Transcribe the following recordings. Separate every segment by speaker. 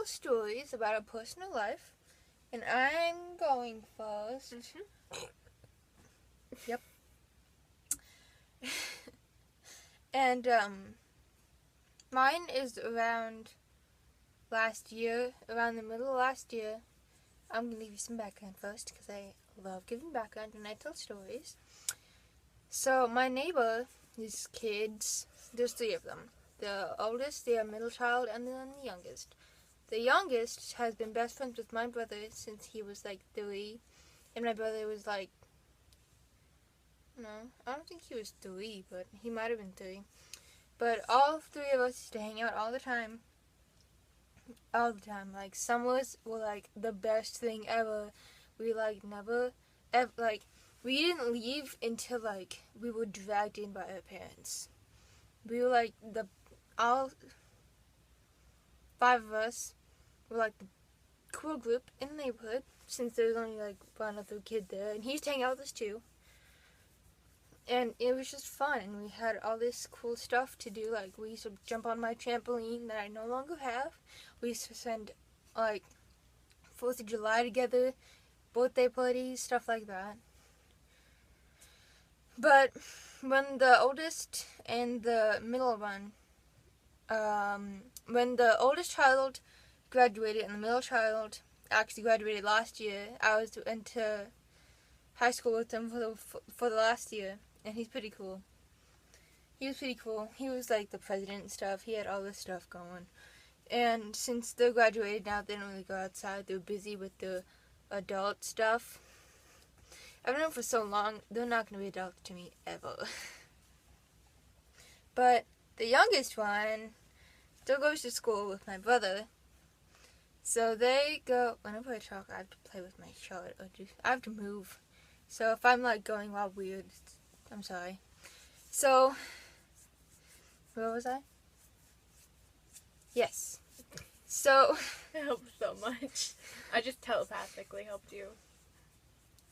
Speaker 1: stories about our personal life, and I'm going first. Yep. And mine is around last year, around the middle of last year. I'm going to give you some background first because I love giving background when I tell stories. So my neighbor, these kids, there's 3 of them. The oldest, the middle child, and then the youngest. The youngest has been best friends with my brother since he was like 3, and my brother was like, no, I don't think he was 3, but he might have been 3. But all 3 of us used to hang out all the time. All the time. Like, summers were like the best thing ever. We like never, ever, like, we didn't leave until like we were dragged in by our parents. We were like all 5 of us were like the cool group in the neighborhood, since there was only like one other kid there, and he used to hang out with us too. And it was just fun, and we had all this cool stuff to do. Like, we used to jump on my trampoline that I no longer have. We used to spend like 4th of July together, birthday parties, stuff like that. But when the oldest and the middle one, when the oldest child graduated and the middle child actually graduated last year, I went to high school with them for the last year, and he's pretty cool. He was pretty cool. He was like the president and stuff. He had all this stuff going. And since they're graduated now, they don't really go outside. They're busy with the adult stuff. I've known them for so long, they're not going to be adults to me ever. But the youngest one still goes to school with my brother. So they go, whenever I talk, I have to play with my shirt, or I have to move. So if I'm like going all weird, I'm sorry. So, where was I? Yes. So,
Speaker 2: it helped so much. I just telepathically helped you.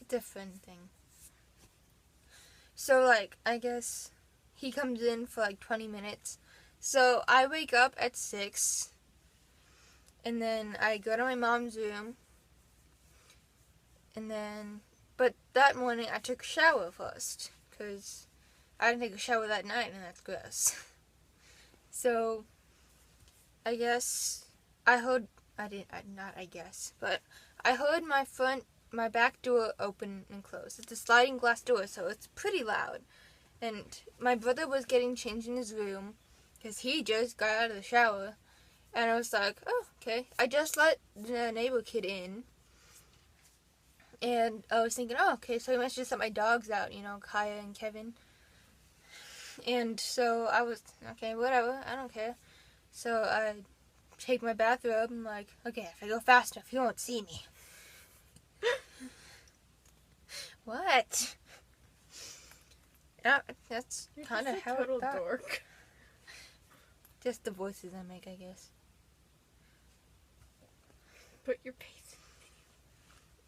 Speaker 1: Different thing. So, like, I guess he comes in for like 20 minutes. So I wake up at 6, and then I go to my mom's room, and then, but that morning I took a shower first, because I didn't take a shower that night, and that's gross. So, I guess, I heard my back door open and close. It's a sliding glass door, so it's pretty loud. And my brother was getting changed in his room, because he just got out of the shower. And I was like, oh, okay. I just let the neighbor kid in. And I was thinking, oh, okay, so he must just let my dogs out, Kaya and Kevin. And so I was, okay, whatever, I don't care. So I take my bathrobe, and I'm like, okay, if I go fast enough, he won't see me. What? Yeah, that's kind of how
Speaker 2: total
Speaker 1: it got.
Speaker 2: dork.
Speaker 1: Just the voices I make, I guess.
Speaker 2: Put your face.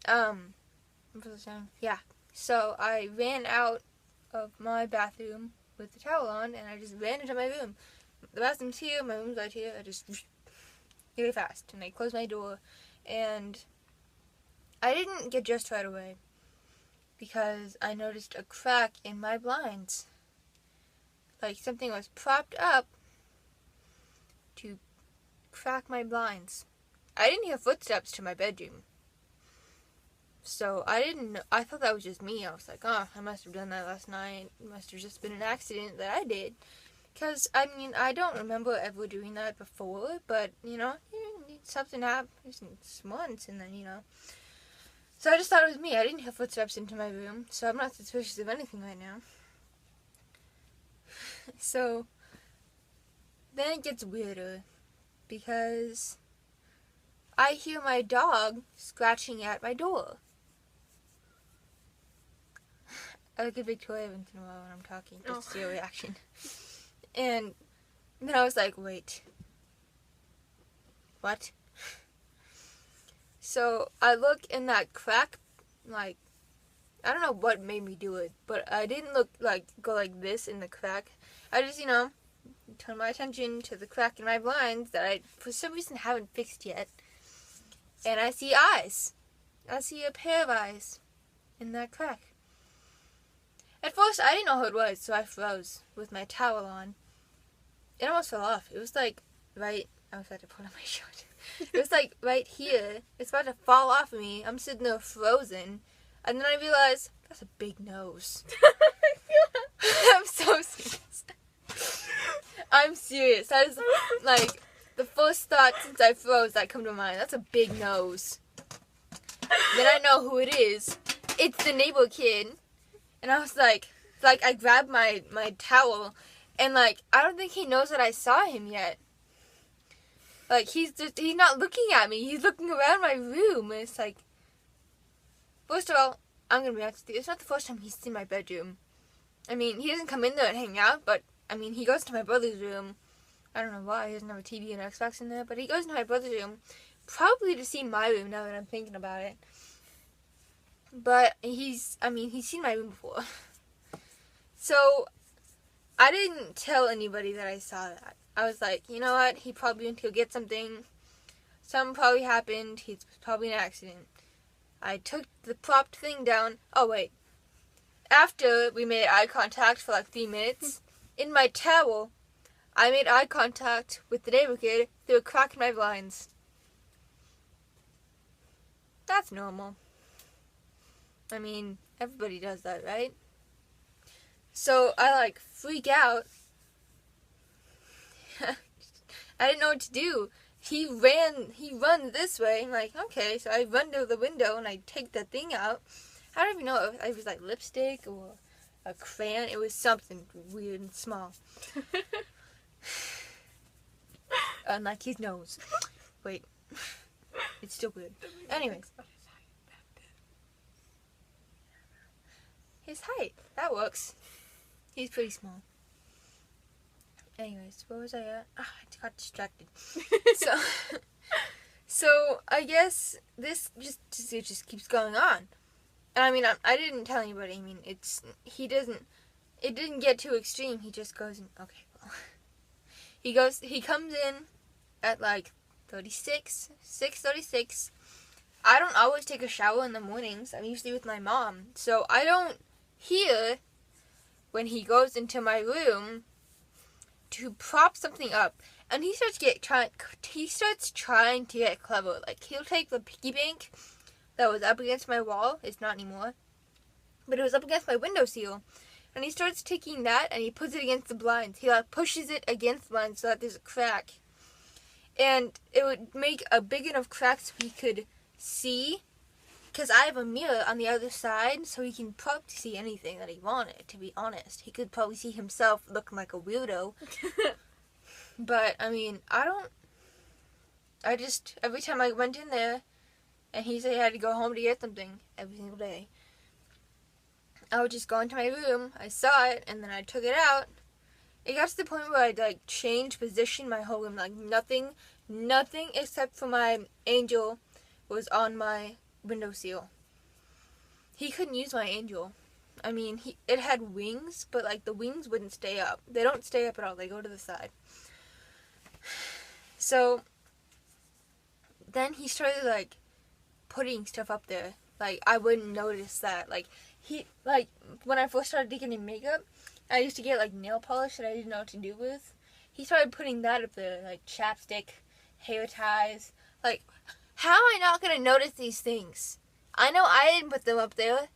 Speaker 1: What was I saying? Yeah. So I ran out of my bathroom with the towel on, and I just ran into my room. The bathroom's here, my room's right here. I just really fast, and I closed my door, and I didn't get dressed right away because I noticed a crack in my blinds. Like something was propped up to crack my blinds. I didn't hear footsteps to my bedroom. So I didn't know. I thought that was just me. I was like, oh, I must have done that last night. It must have just been an accident that I did. Because, I mean, I don't remember ever doing that before. But, something happens once and then, So I just thought it was me. I didn't hear footsteps into my room. So I'm not suspicious of anything right now. So then it gets weirder. Because I hear my dog scratching at my door. I look at Victoria once in a while when I'm talking, just to see her reaction. And then I was like, wait. What? So I look in that crack, like, I don't know what made me do it, but I didn't go like this in the crack. I just, turn my attention to the crack in my blinds that I, for some reason, haven't fixed yet. And I see eyes. I see a pair of eyes in that crack. At first, I didn't know who it was, so I froze with my towel on. It almost fell off. It was like right... I was about to put on my shirt. It was like right here. It's about to fall off of me. I'm sitting there frozen. And then I realized, that's a big nose. I'm so serious. I'm serious. That is like the first thought since I froze that come to mind. That's a big nose. Then I know who it is. It's the neighbor kid. And I was like I grabbed my towel and like I don't think he knows that I saw him yet. Like he's not looking at me. He's looking around my room and it's like, first of all, I'm gonna be honest with you, it's not the first time he's seen my bedroom. I mean, he doesn't come in there and hang out, but I mean he goes to my brother's room. I don't know why, he doesn't have a TV and Xbox in there, but he goes to my brother's room, probably to see my room now that I'm thinking about it. But he's seen my room before. So, I didn't tell anybody that I saw that. I was like, you know what, he probably went to go get something. Something probably happened. It's probably an accident. I took the propped thing down. Oh, wait. After we made eye contact for like 3 minutes, in my towel, I made eye contact with the neighbor kid through a crack in my blinds. That's normal. I mean, everybody does that, right? So I like freak out. I didn't know what to do. He runs this way. I'm like, okay, so I run to the window and I take the thing out. I don't even know if it was like lipstick or a crayon. It was something weird and small. Like his nose. Wait. It's still weird. Anyways. His height. That works. He's pretty small. Anyways, where was I at? I got distracted. So I guess this just keeps going on. And I mean, I didn't tell anybody. I mean, it didn't get too extreme. He just goes and, okay, well. He comes in at like 6:36. I don't always take a shower in the mornings. I'm usually with my mom. So I don't hear when he goes into my room to prop something up. And he starts trying to get clever. Like, he'll take the piggy bank that was up against my wall. It's not anymore. But it was up against my windowsill. And he starts taking that and he puts it against the blinds. He like pushes it against the blinds so that there's a crack. And it would make a big enough crack so he could see. Because I have a mirror on the other side, so he can probably see anything that he wanted, to be honest. He could probably see himself looking like a weirdo. But, I mean, every time I went in there, and he said he had to go home to get something, every single day, I would just go into my room, I saw it, and then I took it out. It got to the point where I'd, like, change position my whole room, like, nothing except for my angel was on my windowsill. He couldn't use my angel. I mean, it had wings, but, like, the wings wouldn't stay up. They don't stay up at all. They go to the side. So, then he started, like, putting stuff up there. Like, I wouldn't notice that. Like, when I first started getting makeup, I used to get, like, nail polish that I didn't know what to do with. He started putting that up there, like, chapstick, hair ties. Like, how am I not going to notice these things? I know I didn't put them up there.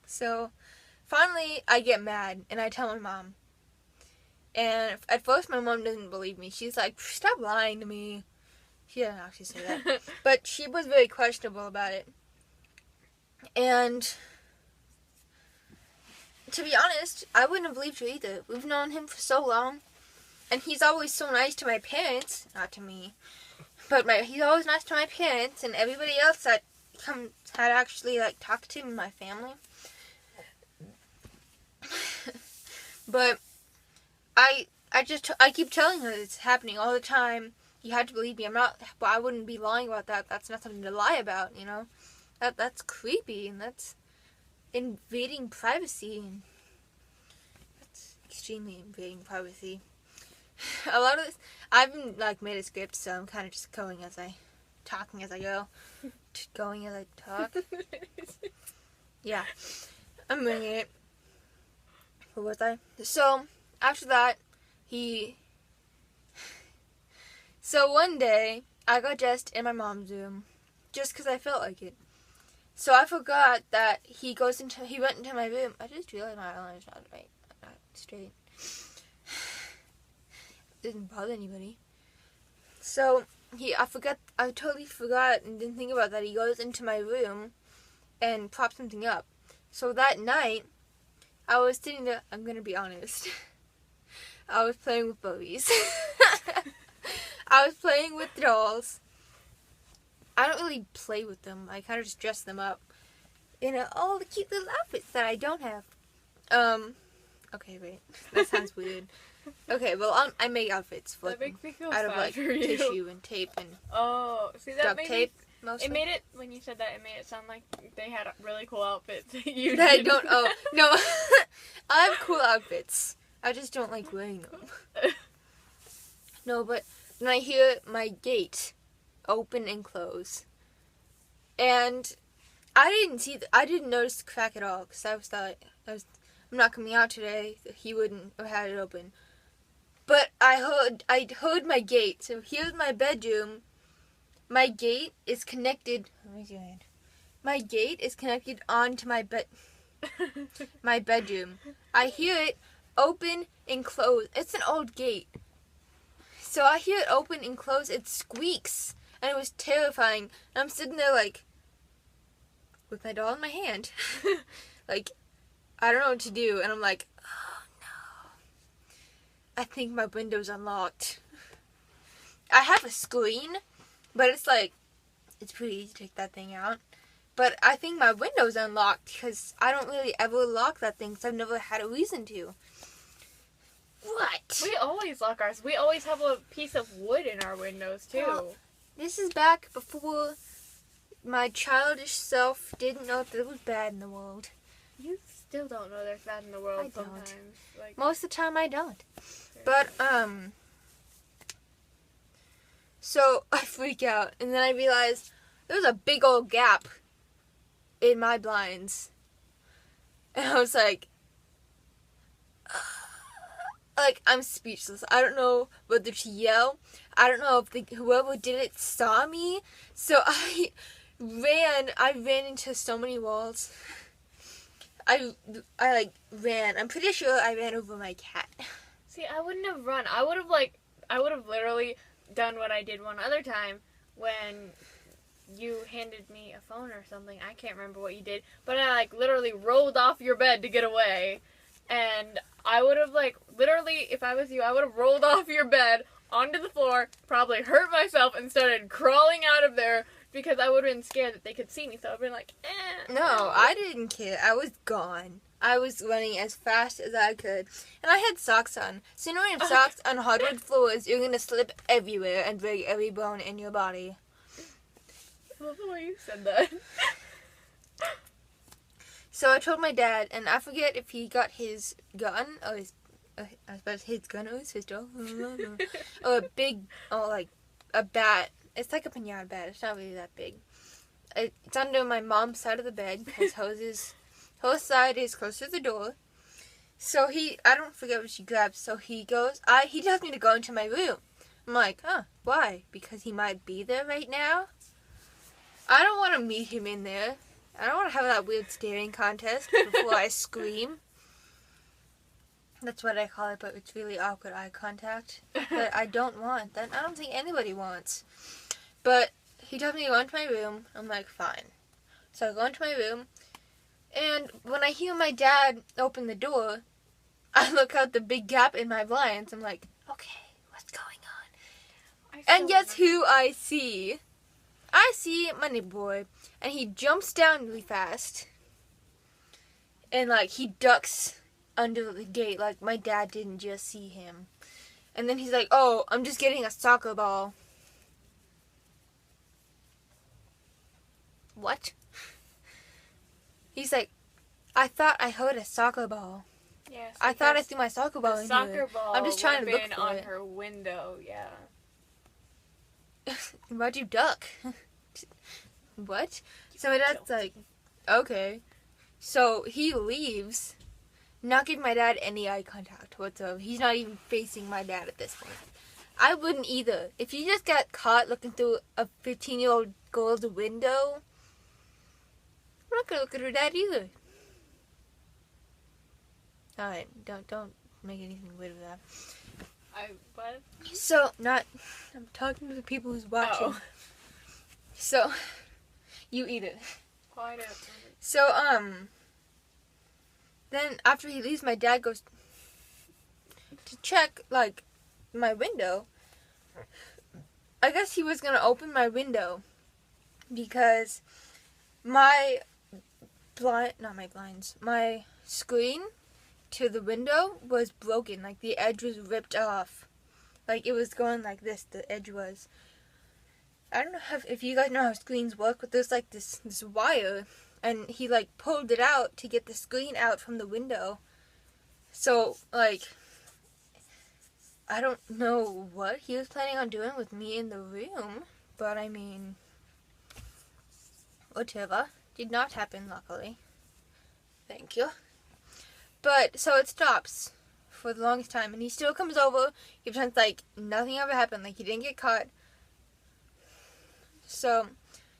Speaker 1: So, finally, I get mad, and I tell my mom. And at first, my mom doesn't believe me. She's like, stop lying to me. She didn't actually say that. But she was very questionable about it. And to be honest, I wouldn't have believed her either. We've known him for so long. And he's always so nice to my parents. Not to me. But he's always nice to my parents and everybody else that had actually, like, talked to him in my family. But I keep telling her it's happening all the time. You had to believe me. I wouldn't be lying about that. That's not something to lie about, you know. That's creepy and that's invading privacy and that's extremely invading privacy. A lot of this, I've been like made a script, so I'm kind of just talking as I go, just going as I talk. Yeah, I'm winging it. Who was I? So after that, So one day I got dressed in my mom's room, just because I felt like it. So I forgot that he went into my room. I just realized my eyeliner's not straight. Didn't bother anybody. So I totally forgot and didn't think about that. He goes into my room and props something up. So that night, I was sitting there, I'm gonna be honest. I was playing with Barbies. I was playing with dolls. I don't really play with them. I kind of just dress them up in all the cute little outfits that I don't have. Okay, wait. That sounds weird. Okay, well, I make outfits for
Speaker 2: That makes me feel
Speaker 1: out of
Speaker 2: sad
Speaker 1: like
Speaker 2: for you.
Speaker 1: tissue and tape and
Speaker 2: Oh, see that
Speaker 1: duct
Speaker 2: made
Speaker 1: tape.
Speaker 2: Me,
Speaker 1: Mostly.
Speaker 2: it made it when you said that. It made it sound like they had really cool outfits. You
Speaker 1: I
Speaker 2: didn't.
Speaker 1: don't. Oh no, I have cool outfits. I just don't like wearing them. No, but then I hear my gate open and close, and I didn't notice the crack at all because I thought I'm not coming out today. He wouldn't have had it open. But I heard my gate. So here's my bedroom. My gate is connected. My gate is connected onto my bedroom. I hear it open and close. It's an old gate. So I hear it open and close. It squeaks. And it was terrifying. And I'm sitting there like, with my doll in my hand. Like, I don't know what to do. And I'm like, oh no. I think my window's unlocked. I have a screen, but it's pretty easy to take that thing out. But I think my window's unlocked because I don't really ever lock that thing because I've never had a reason to. What?
Speaker 2: We always lock ours. We always have a piece of wood in our windows, too.
Speaker 1: Well, this is back before my childish self didn't know that it was bad in the world.
Speaker 2: You still don't know there's bad in the world
Speaker 1: I don't.
Speaker 2: sometimes. Like,
Speaker 1: Most of the time I don't. But, so I freak out and then I realize there was a big old gap in my blinds. And I was like I'm speechless. I don't know whether to yell. I don't know if whoever did it saw me. So I ran into so many walls. I ran. I'm pretty sure I ran over my cat.
Speaker 2: see, I wouldn't have run. I would have literally done what I did one other time when you handed me a phone or something. I can't remember what you did, but I literally rolled off your bed to get away. And I would have literally, if I was you, I would have rolled off your bed onto the floor, probably hurt myself, and started crawling out of there because I would have been scared that they could see me. So I'd been like, eh.
Speaker 1: No, I didn't care. I was gone. I was running as fast as I could. And I had socks on. So you know when you have socks on hardwood floors, you're going to slip everywhere and break every bone in your body.
Speaker 2: I love the way you said that.
Speaker 1: So I told my dad, and I forget if he got his gun, or I suppose his gun or his pistol, or a bat. It's like a piñata bat. It's not really that big. It's under my mom's side of the bed, because her side is close to the door. So I don't forget what she grabs, so he tells me to go into my room. I'm like, huh, why? Because he might be there right now? I don't want to meet him in there. I don't want to have that weird staring contest before I scream. That's what I call it, but it's really awkward eye contact. But I don't want that. I don't think anybody wants. But he told me to go into my room. I'm like, fine. So I go into my room, and when I hear my dad open the door, I look out the big gap in my blinds. I'm like, okay, what's going on? And guess who I see? I see my neighbor boy, and he jumps down really fast, and he ducks under the gate, like my dad didn't just see him. And then he's like, oh, I'm just getting a soccer ball. What? He's like, I thought I heard a soccer ball.
Speaker 2: Yes,
Speaker 1: I thought I
Speaker 2: because
Speaker 1: threw my soccer ball
Speaker 2: the
Speaker 1: into
Speaker 2: soccer
Speaker 1: it.
Speaker 2: ball
Speaker 1: I'm just trying to
Speaker 2: would
Speaker 1: look
Speaker 2: have been
Speaker 1: for
Speaker 2: on
Speaker 1: it.
Speaker 2: her window, yeah.
Speaker 1: Why'd you duck? What? So my dad's like, okay. So he leaves, not giving my dad any eye contact whatsoever. He's not even facing my dad at this point. I wouldn't either. If you just got caught looking through a 15-year-old girl's window, I'm not gonna look at her dad either. Alright, don't make anything weird with that.
Speaker 2: What?
Speaker 1: So, I'm talking to the people who's watching.
Speaker 2: Oh.
Speaker 1: So, you eat it.
Speaker 2: Quite a...
Speaker 1: So, then after he leaves, my dad goes to check, like, my window. I guess he was gonna open my window because my screen to the window was broken. Like, the edge was ripped off. Like, it was going like this, the edge was. I don't know if you guys know how screens work, but there's like this wire, and he like pulled it out to get the screen out from the window. So, like, I don't know what he was planning on doing with me in the room, but I mean, whatever. Did not happen, luckily. Thank you. But, so it stops for the longest time, and he still comes over. He pretends like nothing ever happened, like he didn't get caught. So,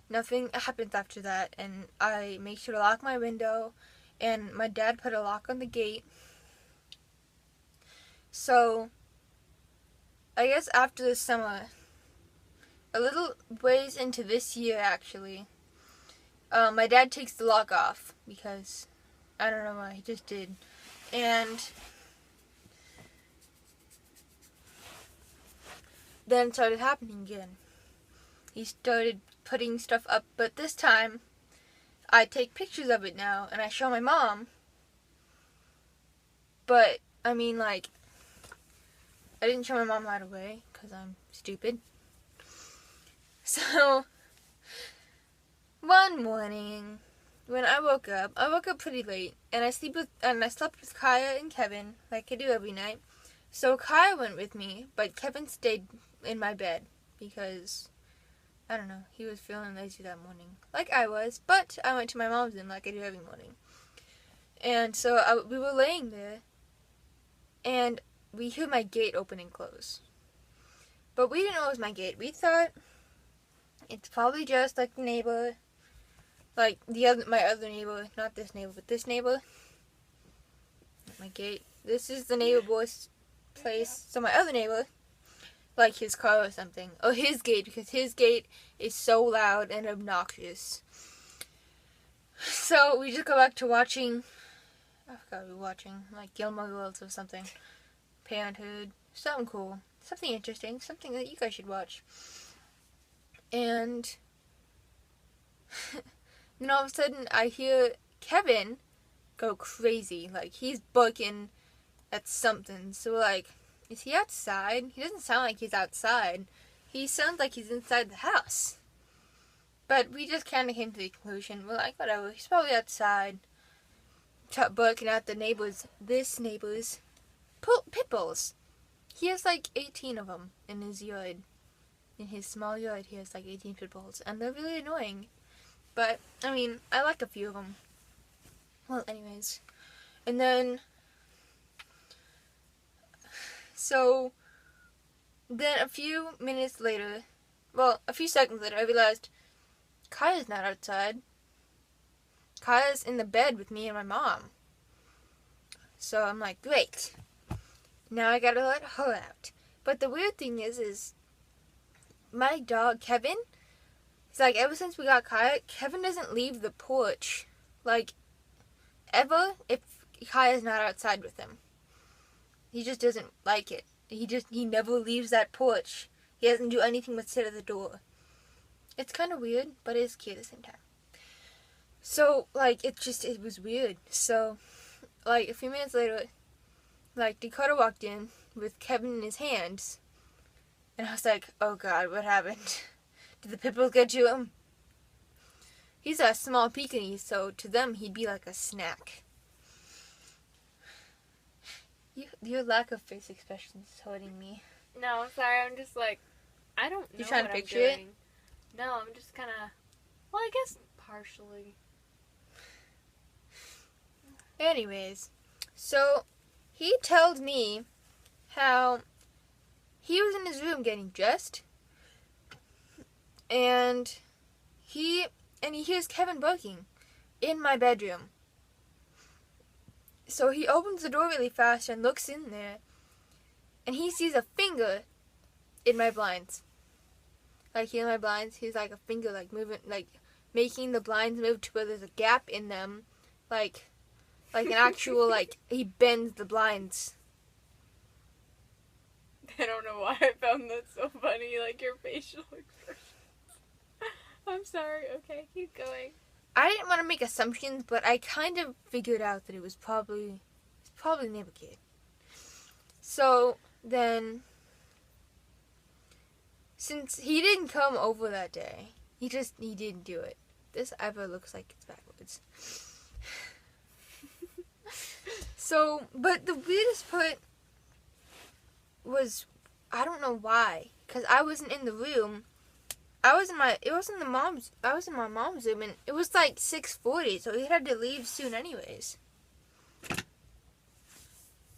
Speaker 1: nothing happens after that, and I make sure to lock my window, and my dad put a lock on the gate. So, I guess after the summer, a little ways into this year actually, my dad takes the lock off because I don't know why, he just did. And then it started happening again. He started putting stuff up, but this time I take pictures of it now and I show my mom. But I mean, like, I didn't show my mom right away because I'm stupid. So one morning when I woke up pretty late, and I slept with Kaya and Kevin like I do every night. So Kaya went with me, but Kevin stayed in my bed because I don't know, he was feeling lazy that morning, like I was. But I went to my mom's room like I do every morning, and so we were laying there, and we heard my gate open and close. But we didn't know it was my gate. We thought it's probably just like the neighbor. Like my other neighbor, not this neighbor, but this neighbor. My gate. This is the neighbor boy's place. So my other neighbor, like his car or something. Or his gate, because his gate is so loud and obnoxious. So we just go back to watching, I forgot we were watching, like Gilmore Girls or something. Parenthood. Something cool. Something interesting. Something that you guys should watch. And then all of a sudden, I hear Kevin go crazy. Like, he's barking at something. So we're like, is he outside? He doesn't sound like he's outside. He sounds like he's inside the house. But we just kind of came to the conclusion, we're like, whatever, he's probably outside. Barking at the neighbors. This neighbor's pit bulls. He has like 18 of them in his yard. In his small yard, he has like 18 pit bulls. And they're really annoying. But, I mean, I like a few of them. Well, anyways. And then, so, then a few minutes later, well, a few seconds later, I realized Kaya's not outside. Kaya's in the bed with me and my mom. So I'm like, great. Now I gotta let her out. But the weird thing is my dog, Kevin, it's like, ever since we got Kaya, Kevin doesn't leave the porch, like, ever, if Kaya's not outside with him. He just doesn't like it. He never leaves that porch. He doesn't do anything but sit at the door. It's kind of weird, but it's cute at the same time. So, like, it was weird. So, like, a few minutes later, like, Dakota walked in with Kevin in his hands, and I was like, oh God, what happened? Did the pit bulls get to him? He's a small Pekingese, so to them he'd be like a snack. Your lack of face expressions is hurting me.
Speaker 2: No, sorry, I'm just like, I don't know
Speaker 1: You're trying
Speaker 2: what
Speaker 1: to picture
Speaker 2: I'm
Speaker 1: it?
Speaker 2: doing. No, I'm just kind of, well, I guess partially.
Speaker 1: Anyways, so he told me how he was in his room getting dressed, and he hears Kevin barking in my bedroom. So he opens the door really fast and looks in there, and he sees a finger in my blinds. Like in my blinds, he's like a finger, like moving, like making the blinds move to where there's a gap in them, like an actual like he bends the blinds.
Speaker 2: I don't know why I found that so funny, like your facial expressions. I'm sorry. Okay, keep going.
Speaker 1: I didn't want to make assumptions, but I kind of figured out that it was probably a neighbor kid. So then, since he didn't come over that day, he didn't do it. This ever looks like it's backwards. So, but the weirdest part was, I don't know why, because I wasn't in the room. I was in my mom's room, and it was like 6:40, so he had to leave soon anyways.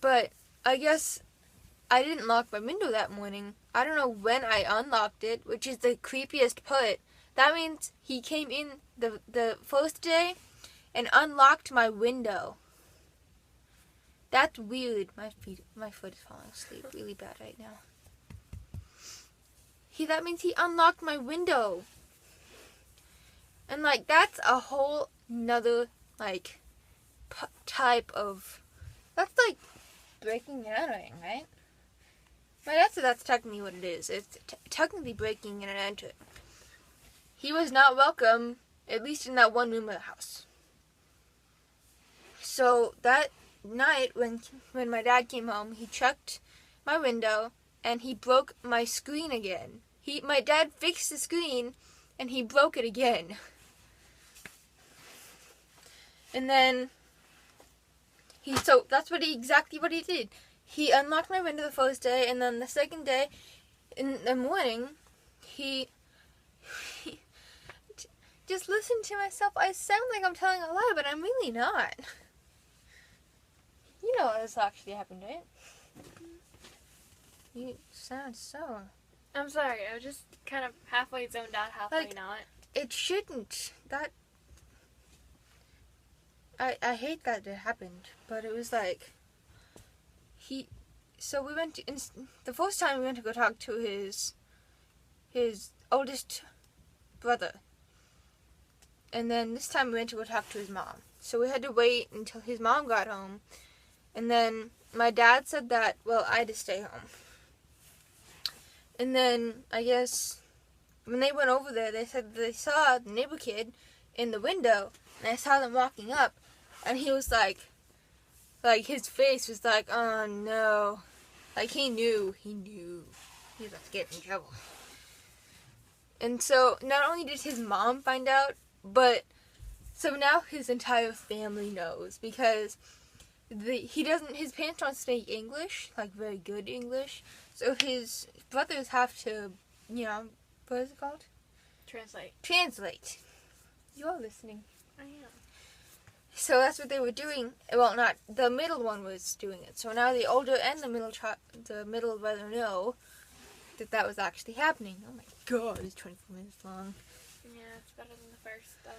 Speaker 1: But I guess I didn't lock my window that morning. I don't know when I unlocked it, which is the creepiest part. That means he came in the first day and unlocked my window. That's weird. My foot is falling asleep really bad right now. That means he unlocked my window. And like that's a whole nother like type of, that's like breaking and entering, right? But that's technically what it is. It's technically breaking in and entering. He was not welcome, at least in that one room of the house. So that night when my dad came home, he checked my window and he broke my screen again. My dad fixed the screen and he broke it again. And then so that's exactly what he did. He unlocked my window the first day, and then the second day in the morning, he just listen to myself. I sound like I'm telling a lie, but I'm really not. You know this actually happened, right? You sound so.
Speaker 2: I'm sorry, I was just kind of halfway zoned out, halfway not.
Speaker 1: It shouldn't. I hate that it happened, but it was like, so we went the first time we went to go talk to his oldest brother. And then this time we went to go talk to his mom. So we had to wait until his mom got home. And then my dad said that, well, I had to stay home. And then, I guess, when they went over there, they said that they saw the neighbor kid in the window. And I saw them walking up. And he was like his face was like, oh no. Like he knew. He was about to get in trouble. And so, not only did his mom find out, but so now his entire family knows, because his parents don't speak English, like very good English, so his brothers have to, what is it called? Translate. You're listening.
Speaker 2: I am.
Speaker 1: So that's what they were doing. Well, not the middle one was doing it. So now the older and the middle brother know that was actually happening. Oh my god, it's 24 minutes long.
Speaker 2: Yeah, it's better than the first, though.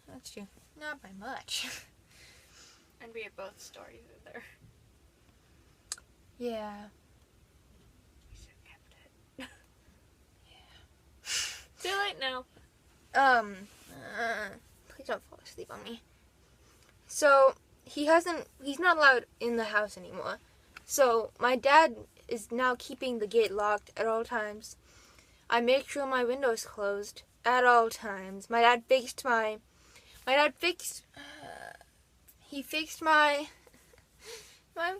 Speaker 1: That's true. Not by much.
Speaker 2: And we have both stories in there.
Speaker 1: Yeah.
Speaker 2: We should have kept it. Yeah. Too late now.
Speaker 1: Please don't fall asleep on me. So, he's not allowed in the house anymore. So, my dad is now keeping the gate locked at all times. I make sure my window is closed at all times. My dad fixed my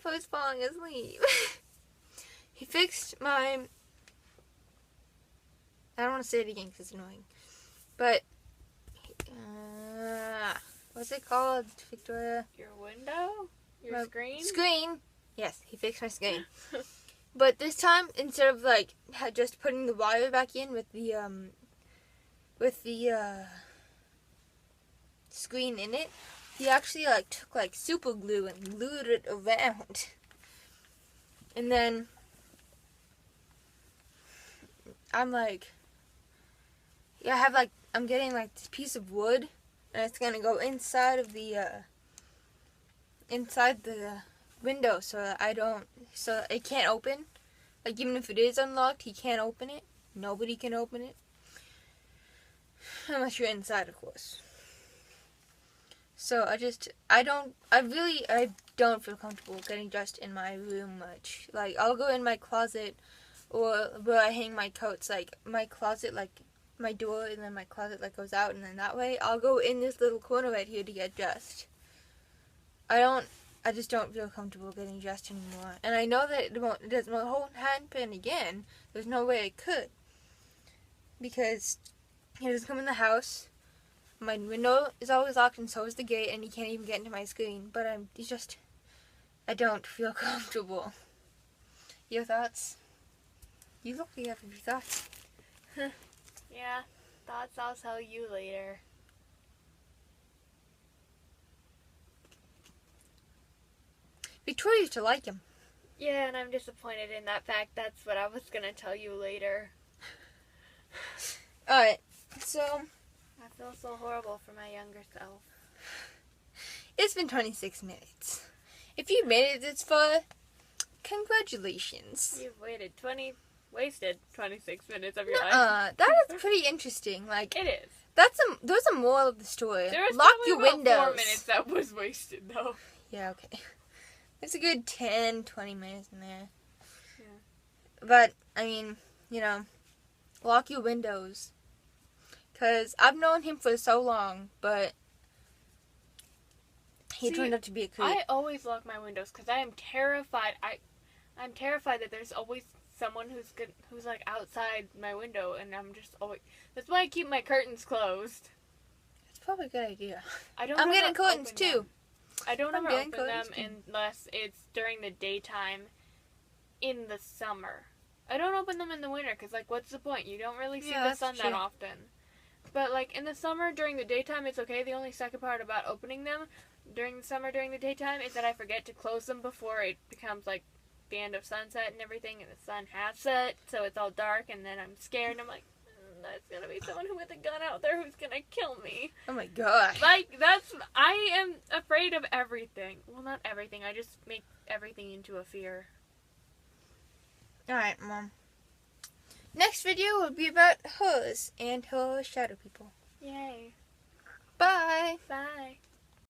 Speaker 1: foot's falling asleep. He fixed my, I don't want to say it again because it's annoying, but, what's it called, Victoria?
Speaker 2: Your window? Your screen?
Speaker 1: Screen. Yes, he fixed my screen. But this time, instead of like just putting the wire back in with the screen in it, he actually like took like super glue and glued it around. And then I'm like, yeah, I'm getting like this piece of wood, and it's gonna go inside of the window, so it can't open. Like, even if it is unlocked, he can't open it. Nobody can open it. Unless you're inside, of course. So I don't feel comfortable getting dressed in my room much. Like, I'll go in my closet, or where I hang my coats, like, my closet, like, my door, and then my closet, like, goes out, and then that way, I'll go in this little corner right here to get dressed. I just don't feel comfortable getting dressed anymore. And I know that it won't happen again. There's no way it could. Because he doesn't come in the house. My window is always locked, and so is the gate, and he can't even get into my screen. But I don't feel comfortable. Your thoughts? You look like you have a few thoughts.
Speaker 2: Yeah, thoughts I'll tell you later.
Speaker 1: Victoria used to like him.
Speaker 2: Yeah, and I'm disappointed in that fact. That's what I was gonna tell you later.
Speaker 1: Alright, so
Speaker 2: I feel so horrible for my younger self.
Speaker 1: it's been 26 minutes. If you made it this far, congratulations.
Speaker 2: You've wasted 26 minutes of your life.
Speaker 1: That is pretty interesting. Like,
Speaker 2: It is.
Speaker 1: There's a moral of the story.
Speaker 2: There was
Speaker 1: Lock
Speaker 2: probably
Speaker 1: your
Speaker 2: about
Speaker 1: windows.
Speaker 2: 4 minutes that was wasted, though.
Speaker 1: Yeah, okay. There's a good 10, 20 minutes in there.
Speaker 2: Yeah.
Speaker 1: But, I mean, lock your windows. Because I've known him for so long, but he turned out to be a creep.
Speaker 2: I always lock my windows because I am terrified. I'm terrified that there's always someone who's like outside my window, and I'm just always. That's why I keep my curtains closed.
Speaker 1: It's probably a good idea.
Speaker 2: I'm
Speaker 1: getting curtains too.
Speaker 2: I don't ever
Speaker 1: getting
Speaker 2: open them
Speaker 1: curtains too.
Speaker 2: unless it's during the daytime in the summer. I don't open them in the winter because, like, what's the point? You don't really see the sun that often. But, like, in the summer, during the daytime, it's okay. The only second part about opening them during the summer, during the daytime, is that I forget to close them before it becomes, like, the end of sunset and everything, and the sun has set, so it's all dark, and then I'm scared, and I'm like, that's gonna be someone with a gun out there who's gonna kill me.
Speaker 1: Oh my god.
Speaker 2: Like, I am afraid of everything. Well, not everything, I just make everything into a fear.
Speaker 1: Alright, Mom. Next video will be about hers and her shadow people.
Speaker 2: Yay.
Speaker 1: Bye.